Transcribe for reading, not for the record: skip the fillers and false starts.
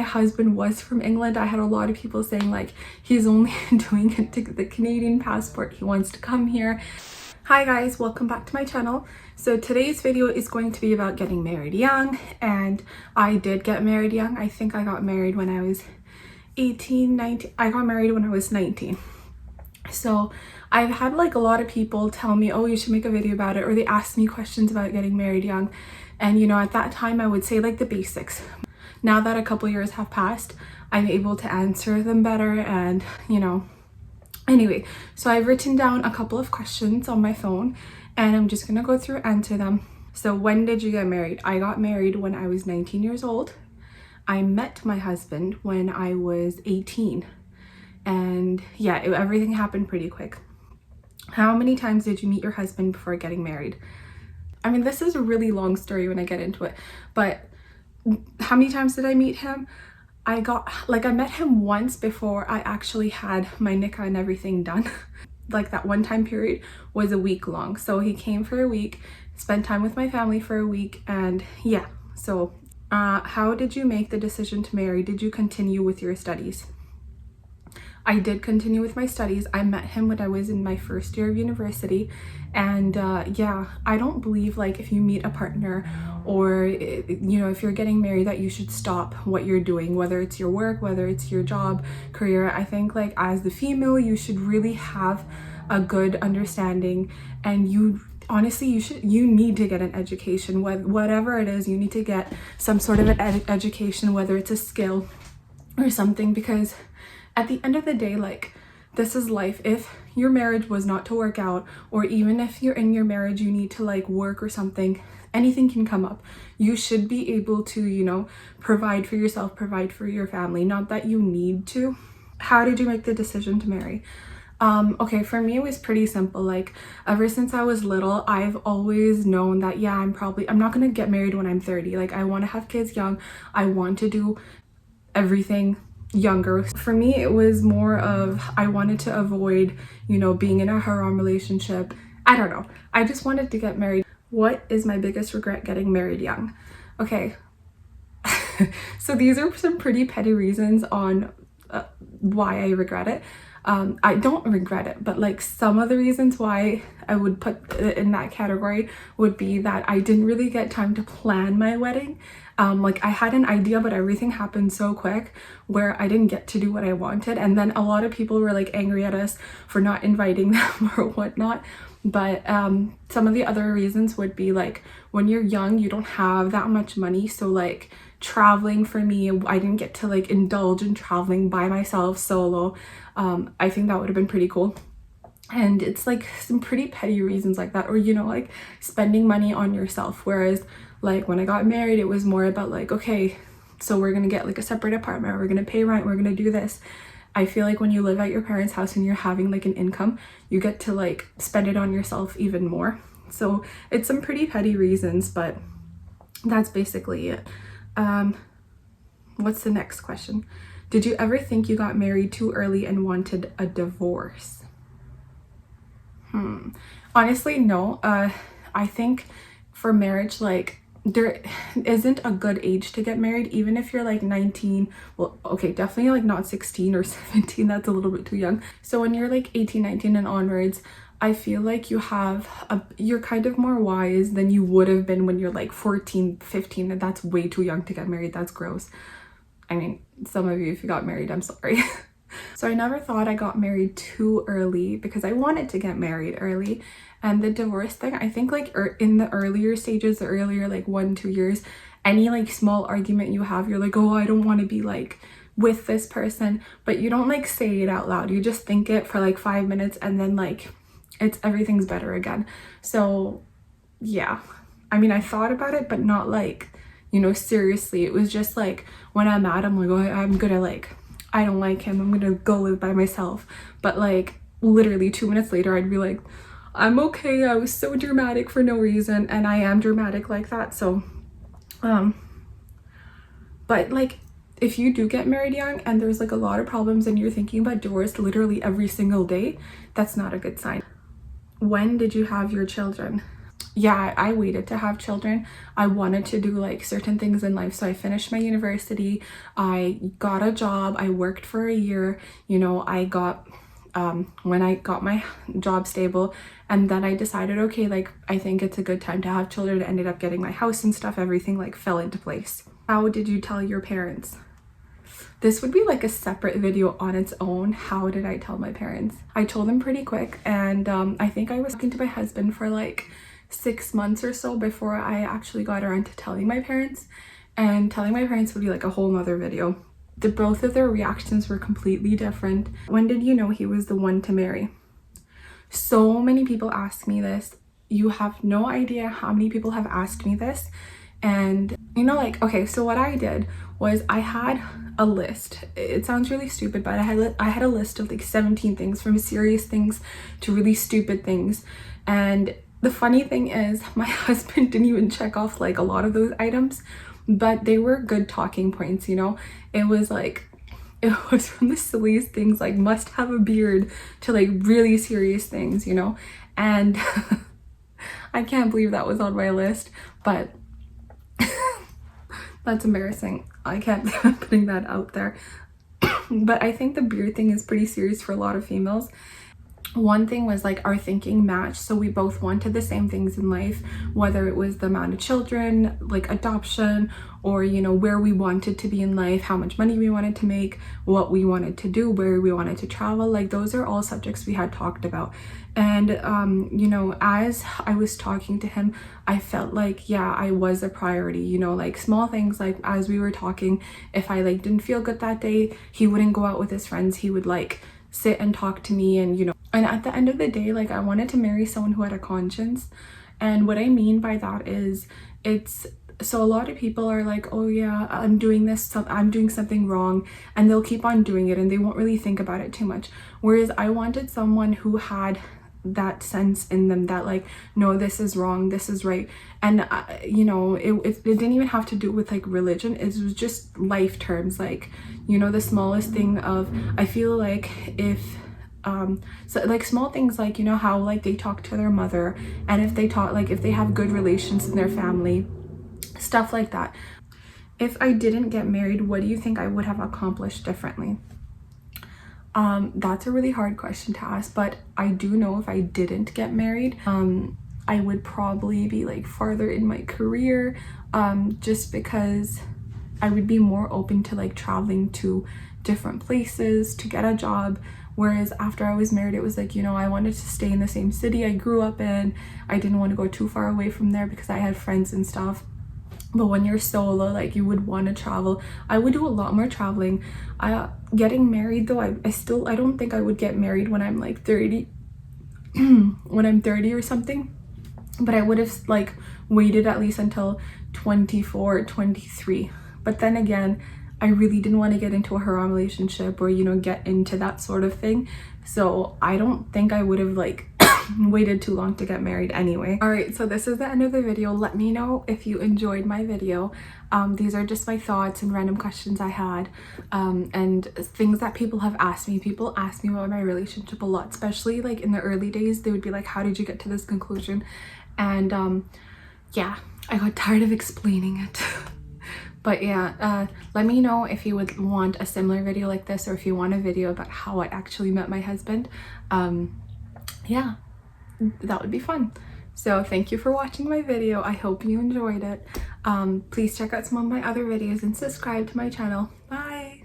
husband was from England. I had a lot of people saying like he's only doing it to get the Canadian passport, he wants to come here. Hi guys, welcome back to my channel. So today's video is going to be about getting married young, and I did get married young. I think I got married when I was 18, 19. I got married when I was 19. So I've had like a lot of people tell me, oh, you should make a video about it, or they ask me questions about getting married young. And you know, at that time I would say like the basics. Now that a couple years have passed, I'm able to answer them better, and you know, anyway, so I've written down a couple of questions on my phone and I'm just gonna go through and answer them. So when did you get married? I got married when I was 19 years old. I met my husband when I was 18. And yeah, everything happened pretty quick. How many times did you meet your husband before getting married? I mean, this is a really long story when I get into it, but how many times did I meet him? I met him once before I actually had my nikah and everything done. Like that one time period was a week long. So he came for a week, spent time with my family for a week, and yeah. So how did you make the decision to marry? Did you continue with your studies? I did continue with my studies. I met him when I was in my first year of university, and yeah, I don't believe like if you meet a partner or you know, if you're getting married, that you should stop what you're doing, whether it's your work, whether it's your job, career. I think like as the female, you should really have a good understanding, and you honestly, you need to get an education. Whatever it is, you need to get some sort of an education, whether it's a skill or something, because at the end of the day, like, this is life. If your marriage was not to work out, or even if you're in your marriage, you need to like work or something, anything can come up. You should be able to, you know, provide for yourself, provide for your family, not that you need to. How did you make the decision to marry? Okay, for me it was pretty simple. Like ever since I was little, I've always known that yeah, I'm not gonna get married when I'm 30. Like I want to have kids young. I want to do everything younger. For me, it was more of I wanted to avoid, you know, being in a haram relationship. I don't know. I just wanted to get married. What is my biggest regret getting married young? Okay. So these are some pretty petty reasons on why I regret it. I don't regret it, but like some of the reasons why I would put it in that category would be that I didn't really get time to plan my wedding. Like I had an idea, but everything happened so quick where I didn't get to do what I wanted. And then a lot of people were like angry at us for not inviting them or whatnot. But some of the other reasons would be like when you're young, you don't have that much money. So like traveling for me, I didn't get to like indulge in traveling by myself solo. I think that would have been pretty cool. And it's like some pretty petty reasons like that, or you know, like spending money on yourself. Whereas like when I got married, it was more about like, okay, so we're gonna get like a separate apartment, we're gonna pay rent, we're gonna do this. I feel like when you live at your parents' house and you're having like an income, you get to like spend it on yourself even more. So it's some pretty petty reasons, but that's basically it. What's the next question? Did you ever think you got married too early and wanted a divorce? Honestly, no. I think for marriage, like there isn't a good age to get married, even if you're like 19. Well, okay, definitely like not 16 or 17. That's a little bit too young. So when you're like 18, 19 and onwards, I feel like you're kind of more wise than you would have been when you're like 14, 15. And that's way too young to get married. That's gross. I mean, some of you, if you got married, I'm sorry. So I never thought I got married too early because I wanted to get married early. And the divorce thing, I think like in the earlier stages, the earlier like 1-2 years, any like small argument you have, you're like, oh, I don't want to be like with this person, but you don't like say it out loud. You just think it for like 5 minutes and then like everything's better again. So yeah, I mean, I thought about it, but not like, you know, seriously. It was just like when I'm mad, I'm like, oh, I'm gonna like, I don't like him, I'm gonna go live by myself. But like literally 2 minutes later, I'd be like, I'm okay, I was so dramatic for no reason. And I am dramatic like that. So but like if you do get married young and there's like a lot of problems and you're thinking about divorce literally every single day, that's not a good sign. When did you have your children? yeah, I waited to have children. I wanted to do like certain things in life. So I finished my university, I got a job, I worked for a year, you know, I got when I got my job stable, and then I decided, okay, like I think it's a good time to have children. I ended up getting my house and stuff, everything like fell into place. How did you tell your parents? This would be like a separate video on its own. How did I tell my parents? I told them pretty quick, and I think I was talking to my husband for like 6 months or so before I actually got around to telling my parents. And telling my parents would be like a whole nother video. Both of their reactions were completely different. When did you know he was the one to marry? So many people ask me this. You have no idea how many people have asked me this. And you know, like, okay, so what I did was I had a list. It sounds really stupid, but I had a list of like 17 things, from serious things to really stupid things. And the funny thing is, my husband didn't even check off like a lot of those items, but they were good talking points, you know? It was from the silliest things, like must have a beard, to like really serious things, you know? And I can't believe that was on my list, but that's embarrassing. I can't believe I'm putting that out there. But I think the beard thing is pretty serious for a lot of females. One thing was like our thinking matched, so we both wanted the same things in life, whether it was the amount of children, like adoption, or you know, where we wanted to be in life, how much money we wanted to make, what we wanted to do, where we wanted to travel. Like those are all subjects we had talked about. And you know, as I was talking to him, I felt like, yeah, I was a priority, you know, like small things, like as we were talking, if I like didn't feel good that day, he wouldn't go out with his friends, he would like sit and talk to me. And you know, and at the end of the day, like I wanted to marry someone who had a conscience. And what I mean by that is, so a lot of people are like, oh yeah, I'm doing this, I'm doing something wrong, and they'll keep on doing it and they won't really think about it too much. Whereas I wanted someone who had that sense in them that like, no, this is wrong, this is right. And you know, it didn't even have to do with like religion. It was just life terms, like, you know, the smallest thing of, I feel like if so like small things, like, you know, how like they talk to their mother, and if they talk, like if they have good relations in their family, stuff like that. If I didn't get married, what do you think I would have accomplished differently? That's a really hard question to ask, but I do know if I didn't get married, I would probably be like farther in my career, just because I would be more open to like traveling to different places to get a job. Whereas after I was married, it was like, you know, I wanted to stay in the same city I grew up in. I didn't want to go too far away from there because I had friends and stuff. But when you're solo, like you would want to travel. I would do a lot more traveling. Getting married though, I don't think I would get married when I'm like 30 when I'm 30 or something, but I would have like waited at least until 24, 23. But then again, I really didn't want to get into a haram relationship or, you know, get into that sort of thing. So I don't think I would have like waited too long to get married anyway. All right, so this is the end of the video. Let me know if you enjoyed my video. These are just my thoughts and random questions I had, and things that people have asked me. People ask me about my relationship a lot, especially like in the early days. They would be like, how did you get to this conclusion? And yeah, I got tired of explaining it. But yeah, let me know if you would want a similar video like this, or if you want a video about how I actually met my husband. Yeah, that would be fun. So thank you for watching my video. I hope you enjoyed it. Please check out some of my other videos and subscribe to my channel. Bye!